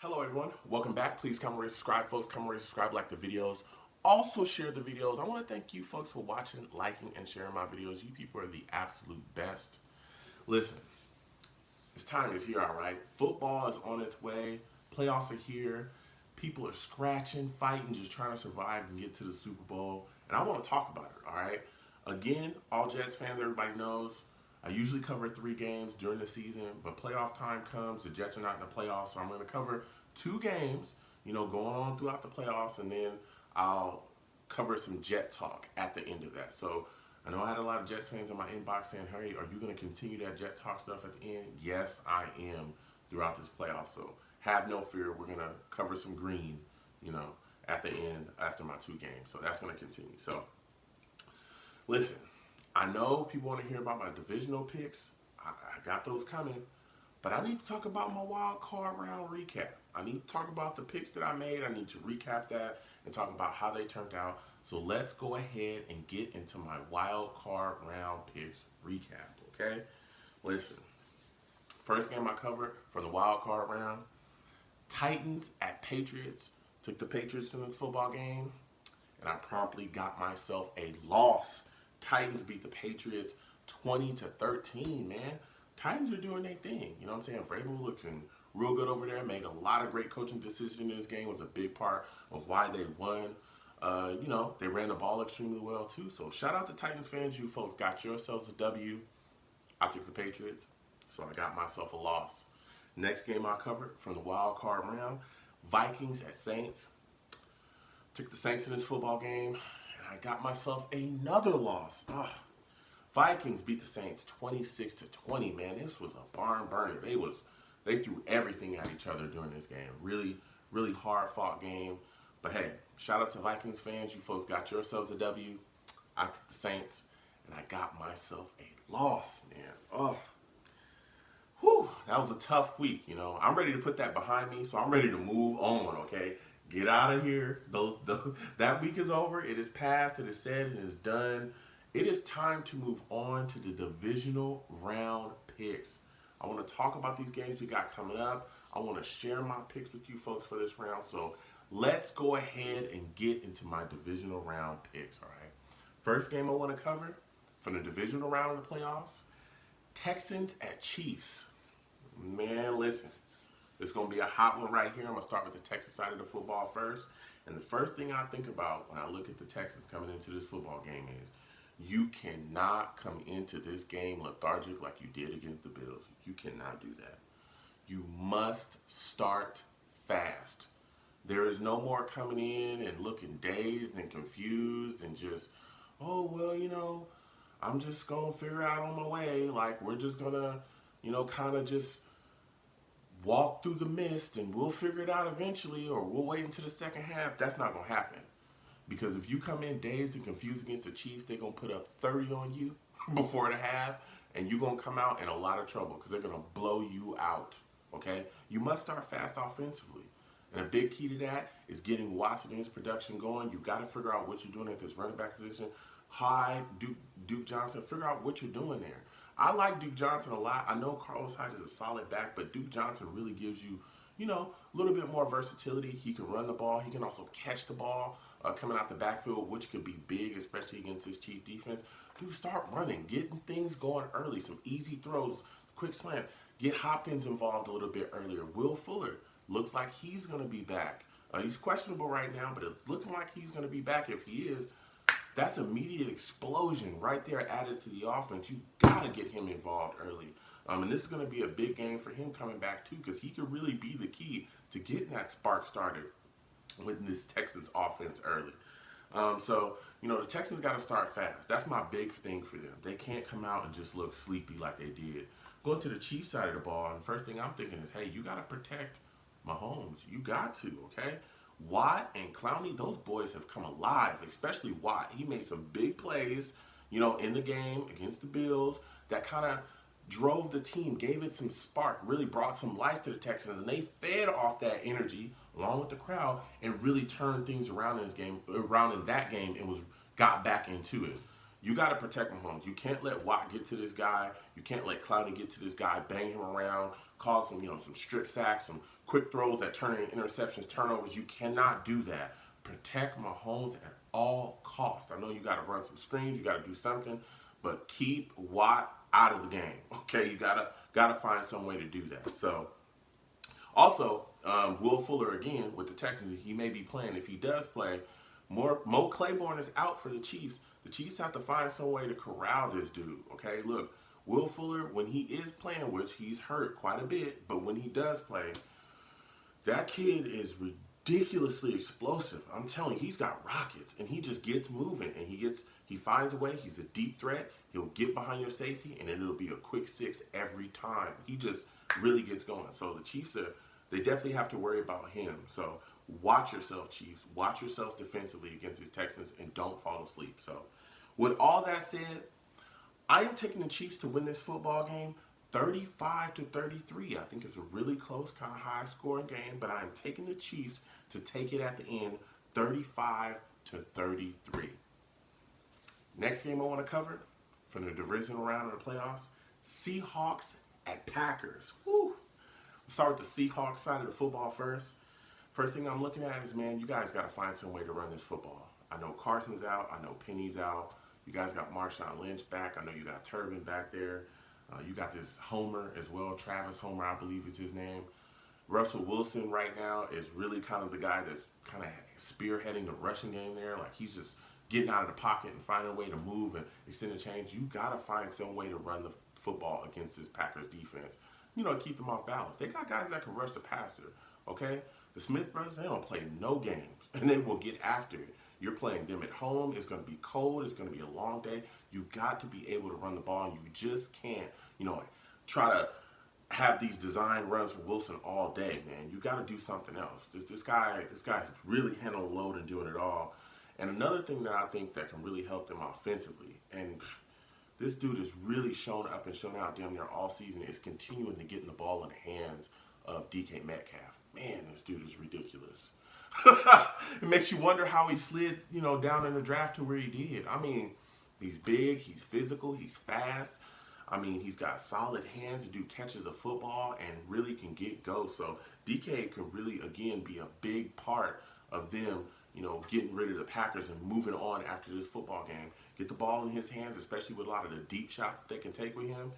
Hello everyone, welcome back. Please come rate, subscribe folks, come rate, subscribe, like the videos. Also share the videos. I want to thank you folks for watching, liking, and sharing my videos. You people are the absolute best. Listen, this time is here, all right? Football is on its way. Playoffs are here. People are scratching, fighting, just trying to survive and get to the Super Bowl. And I want to talk about it, all right? Again, all Jets fans, everybody knows, I usually cover 3 games during the season, but playoff time comes. The Jets are not in the playoffs, so I'm going to cover 2 games, going on throughout the playoffs, and then I'll cover some Jet talk at the end of that. So I know I had a lot of Jets fans in my inbox saying, hey, are you going to continue that Jet talk stuff at the end? Yes, I am throughout this playoff. So have no fear. We're going to cover some green, at the end after my 2 games. So that's going to continue. So listen, I know people want to hear about my divisional picks. I got those coming. But I need to talk about my wild card round recap. I need to talk about the picks that I made. I need to recap that and talk about how they turned out. So let's go ahead and get into my wild card round picks recap, okay? Listen, first game I covered from the wild card round, Titans at Patriots. Took the Patriots in the football game, and I promptly got myself a loss. Titans beat the Patriots 20-13, man. Titans are doing their thing. You know what I'm saying? Vrabel looking real good over there. Made a lot of great coaching decisions in this game. Was a big part of why they won. They ran the ball extremely well too. So shout out to Titans fans. You folks got yourselves a W. I took the Patriots, so I got myself a loss. Next game I covered from the wild card round, Vikings at Saints. Took the Saints in this football game, and I got myself another loss. Vikings beat the Saints 26-20, man. This was a barn burner. They threw everything at each other during this game. Really, really hard fought game. But hey, shout out to Vikings fans. You folks got yourselves a W. I took the Saints, and I got myself a loss, man. Whew, that was a tough week, I'm ready to put that behind me, so I'm ready to move on, okay? Get out of here. That week is over. It is past. It is said. It is done. It is time to move on to the divisional round picks. I want to talk about these games we got coming up. I want to share my picks with you folks for this round. So let's go ahead and get into my divisional round picks, all right? First game I want to cover from the divisional round of the playoffs, Texans at Chiefs. Man, listen. It's going to be a hot one right here. I'm going to start with the Texas side of the football first. And the first thing I think about when I look at the Texans coming into this football game is you cannot come into this game lethargic like you did against the Bills. You cannot do that. You must start fast. There is no more coming in and looking dazed and confused and just, I'm just going to figure out on my way. Like, we're just going to, kind of just walk through the mist and we'll figure it out eventually, or we'll wait until the second half. That's not going to happen. Because if you come in dazed and confused against the Chiefs, they're going to put up 30 on you before the half, and you're going to come out in a lot of trouble because they're going to blow you out, okay? You must start fast offensively. And a big key to that is getting Watson and his production going. You've got to figure out what you're doing at this running back position. Hyde, Duke Johnson, figure out what you're doing there. I like Duke Johnson a lot. I know Carlos Hyde is a solid back, but Duke Johnson really gives you, a little bit more versatility. He can run the ball. He can also catch the ball coming out the backfield, which could be big, especially against this Chief defense. Dude, start running, getting things going early, some easy throws, quick slant. Get Hopkins involved a little bit earlier. Will Fuller looks like he's going to be back. He's questionable right now, but it's looking like he's going to be back. If he is, that's immediate explosion right there added to the offense. You got to get him involved early. And this is going to be a big game for him coming back, too, because he could really be the key to getting that spark started with this Texans offense early. The Texans got to start fast. That's my big thing for them. They can't come out and just look sleepy like they did. Going to the Chiefs side of the ball, and the first thing I'm thinking is, hey, you got to protect Mahomes. You got to, okay? Watt and Clowney, those boys have come alive, especially Watt. He made some big plays, in the game against the Bills that kind of drove the team, gave it some spark, really brought some life to the Texans, and they fed off that energy along with the crowd and really turned things around in that game, and got back into it. You got to protect Mahomes. You can't let Watt get to this guy. You can't let Clowney get to this guy, bang him around, cause some strip sacks, some quick throws that turn into interceptions, turnovers. You cannot do that. Protect Mahomes at all costs. I know you got to run some screens, you got to do something, but keep Watt out of the game. Okay, you gotta find some way to do that. So, also, Will Fuller again with the Texans. He may be playing. If he does play, Mo Claiborne is out for the Chiefs. The Chiefs have to find some way to corral this dude. Okay, look, Will Fuller, when he is playing, which he's hurt quite a bit, but when he does play, that kid is ridiculously explosive. I'm telling you, he's got rockets, and he just gets moving, and he finds a way. He's a deep threat. He'll get behind your safety, and then it'll be a quick 6 every time. He just really gets going. So the Chiefs they definitely have to worry about him. So watch yourself, Chiefs. Watch yourselves defensively against these Texans, and don't fall asleep. So with all that said, I am taking the Chiefs to win this football game 35-33. I think it's a really close, kind of high-scoring game, but I am taking the Chiefs to take it at the end 35-33. Next game I want to cover from the divisional round of the playoffs, Seahawks at Packers. Woo! We'll start with the Seahawks side of the football first. First thing I'm looking at is, man, you guys got to find some way to run this football. I know Carson's out. I know Penny's out. You guys got Marshawn Lynch back. I know you got Turbin back there. You got this Homer as well. Travis Homer, I believe is his name. Russell Wilson right now is really kind of the guy that's kind of spearheading the rushing game there. Like, he's just getting out of the pocket and finding a way to move and extend the change. You got to find some way to run the football against this Packers defense. You know, keep them off balance. They got guys that can rush the passer, okay? The Smith brothers, they don't play no games, and they will get after it. You're playing them at home. It's going to be cold. It's going to be a long day. You got to be able to run the ball, and you just can't, try to have these design runs for Wilson all day, man. You got to do something else. This guy's really handling load and doing it all. And another thing that I think that can really help them offensively, and this dude has really shown up and shown out damn near all season, is continuing to get in the ball in the hands of DK Metcalf. Man, this dude is ridiculous. It makes you wonder how he slid, down in the draft to where he did. I mean, he's big, he's physical, he's fast. I mean, he's got solid hands. The dude catches the football and really can get go. So DK can really, again, be a big part of them, getting rid of the Packers and moving on after this football game. Get the ball in his hands, especially with a lot of the deep shots that they can take with him.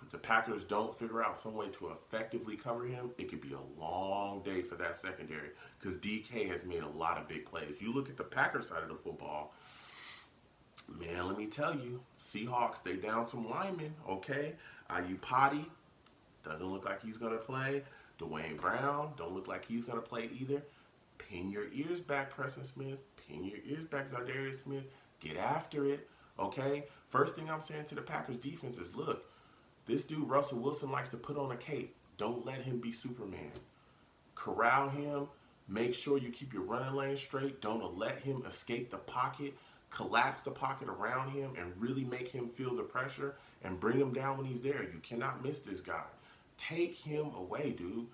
If the Packers don't figure out some way to effectively cover him, it could be a long day for that secondary, because DK has made a lot of big plays. You look at the Packers side of the football, man, let me tell you, Seahawks, they down some linemen, okay? Ayupati doesn't look like he's going to play. Dwayne Brown don't look like he's going to play either. Pin your ears back, Preston Smith. Pin your ears back, Zardarius Smith. Get after it, okay? First thing I'm saying to the Packers defense is, look, this dude, Russell Wilson, likes to put on a cape. Don't let him be Superman. Corral him. Make sure you keep your running lane straight. Don't let him escape the pocket. Collapse the pocket around him and really make him feel the pressure and bring him down when he's there. You cannot miss this guy. Take him away, dude.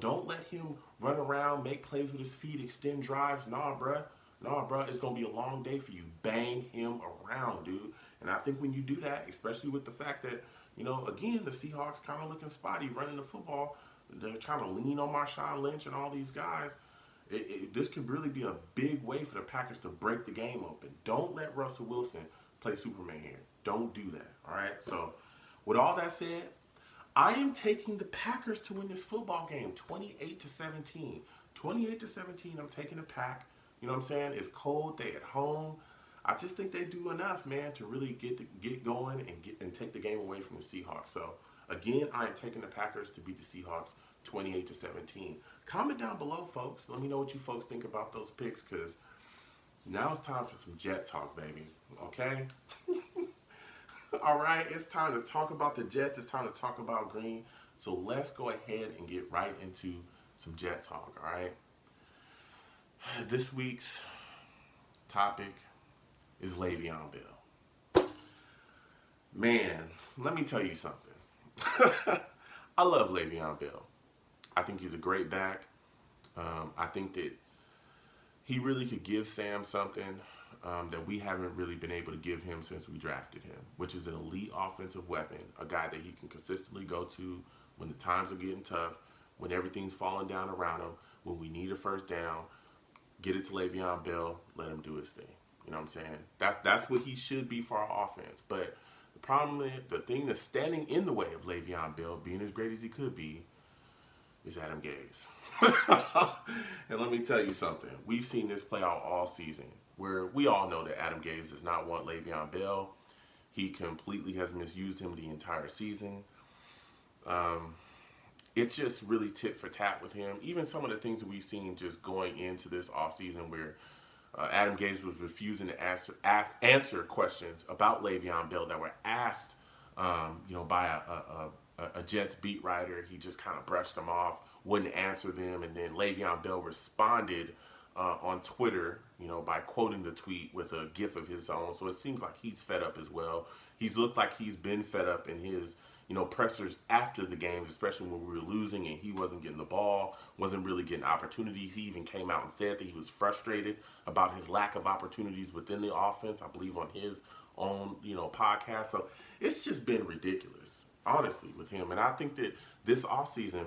Don't let him run around, make plays with his feet, extend drives. Nah, bruh. It's going to be a long day for you. Bang him around, dude. And I think when you do that, especially with the fact that, again, the Seahawks kind of looking spotty running the football. They're trying to lean on Marshawn Lynch and all these guys. This could really be a big way for the Packers to break the game open. Don't let Russell Wilson play Superman here. Don't do that, all right? So with all that said, I am taking the Packers to win this football game 28-17. 28-17, I'm taking the Pack. You know what I'm saying? It's cold. They at home. I just think they do enough, man, to really get going and take the game away from the Seahawks. So, again, I am taking the Packers to beat the Seahawks 28-17. Comment down below, folks. Let me know what you folks think about those picks, because now it's time for some Jet talk, baby. Okay? All right, it's time to talk about the Jets. It's time to talk about Green. So let's go ahead and get right into some Jet talk, all right? This week's topic is Le'Veon Bell. Man, let me tell you something. I love Le'Veon Bell. I think he's a great back. I think that he really could give Sam something that we haven't really been able to give him since we drafted him, which is an elite offensive weapon, a guy that he can consistently go to when the times are getting tough, when everything's falling down around him, when we need a first down, get it to Le'Veon Bell, let him do his thing. You know what I'm saying? That's what he should be for our offense. But the problem is, the thing that's standing in the way of Le'Veon Bell being as great as he could be is Adam Gase. And let me tell you something. We've seen this play out all season, where we all know that Adam Gase does not want Le'Veon Bell. He completely has misused him the entire season. It's just really tit for tat with him. Even some of the things that we've seen just going into this offseason where Adam Gase was refusing to answer questions about Le'Veon Bell that were asked, by a Jets beat writer. He just kind of brushed them off, wouldn't answer them, and then Le'Veon Bell responded on Twitter, by quoting the tweet with a GIF of his own. So it seems like he's fed up as well. He's looked like he's been fed up in his pressers after the games, especially when we were losing and he wasn't getting the ball, wasn't really getting opportunities. He even came out and said that he was frustrated about his lack of opportunities within the offense, I believe on his own, podcast. So it's just been ridiculous, honestly, with him. And I think that this offseason,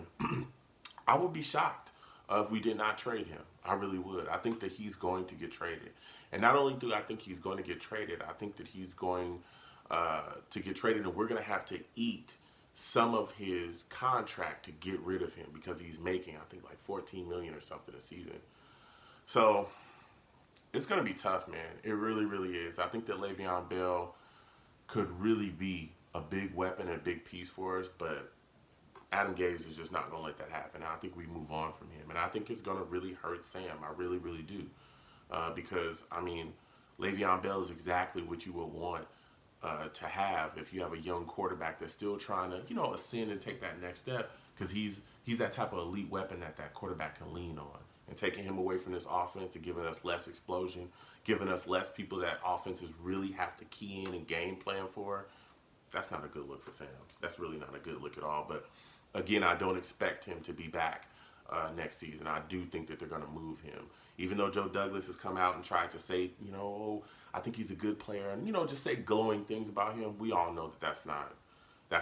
I would be shocked if we did not trade him. I really would. I think that he's going to get traded. And not only do I think he's going to get traded, I think that he's going to get traded, and we're going to have to eat some of his contract to get rid of him because he's making, I think, like $14 million or something a season. So it's going to be tough, man. It really, really is. I think that Le'Veon Bell could really be a big weapon and a big piece for us, but Adam Gase is just not going to let that happen. I think we move on from him, and I think it's going to really hurt Sam. I really, really do, because Le'Veon Bell is exactly what you would want to have if you have a young quarterback that's still trying to, ascend and take that next step, because he's that type of elite weapon that quarterback can lean on. And taking him away from this offense and giving us less explosion, giving us less people that offenses really have to key in and game plan for, that's not a good look for Sam. That's really not a good look at all. But again, I don't expect him to be back next season. I do think that they're going to move him. Even though Joe Douglas has come out and tried to say, I think he's a good player, and just say glowing things about him, we all know that that's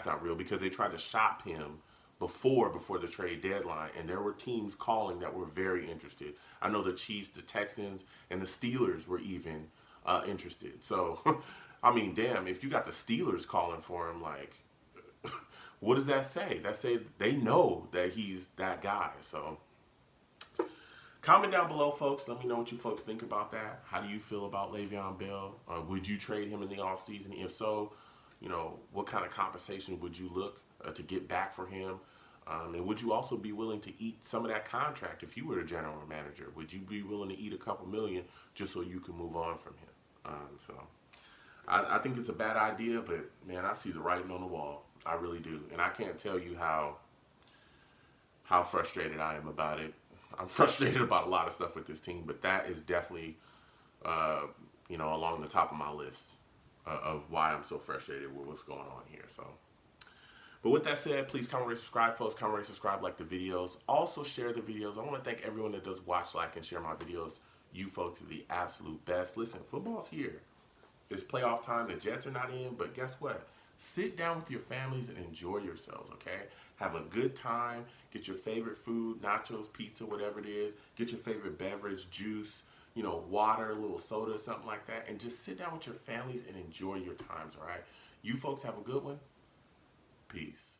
not real, because they tried to shop him before the trade deadline, and there were teams calling that were very interested. I know the Chiefs, the Texans, and the Steelers were even interested. So, damn, if you got the Steelers calling for him, like, what does that say? That say they know that he's that guy. So comment down below, folks. Let me know what you folks think about that. How do you feel about Le'Veon Bell? Would you trade him in the offseason? If so, what kind of compensation would you look to get back for him? And would you also be willing to eat some of that contract if you were a general manager? Would you be willing to eat a couple million just so you can move on from him? I think it's a bad idea, but, man, I see the writing on the wall. I really do. And I can't tell you how frustrated I am about it. I'm frustrated about a lot of stuff with this team, but that is definitely, along the top of my list of why I'm so frustrated with what's going on here. So, but with that said, please comment, rate, subscribe, folks. Comment, rate, subscribe, like the videos. Also share the videos. I want to thank everyone that does watch, like, and share my videos. You folks are the absolute best. Listen, football's here. It's playoff time. The Jets are not in, but guess what? Sit down with your families and enjoy yourselves, okay? Have a good time. Get your favorite food, nachos, pizza, whatever it is. Get your favorite beverage, juice, water, a little soda, something like that. And just sit down with your families and enjoy your times, all right? You folks have a good one. Peace.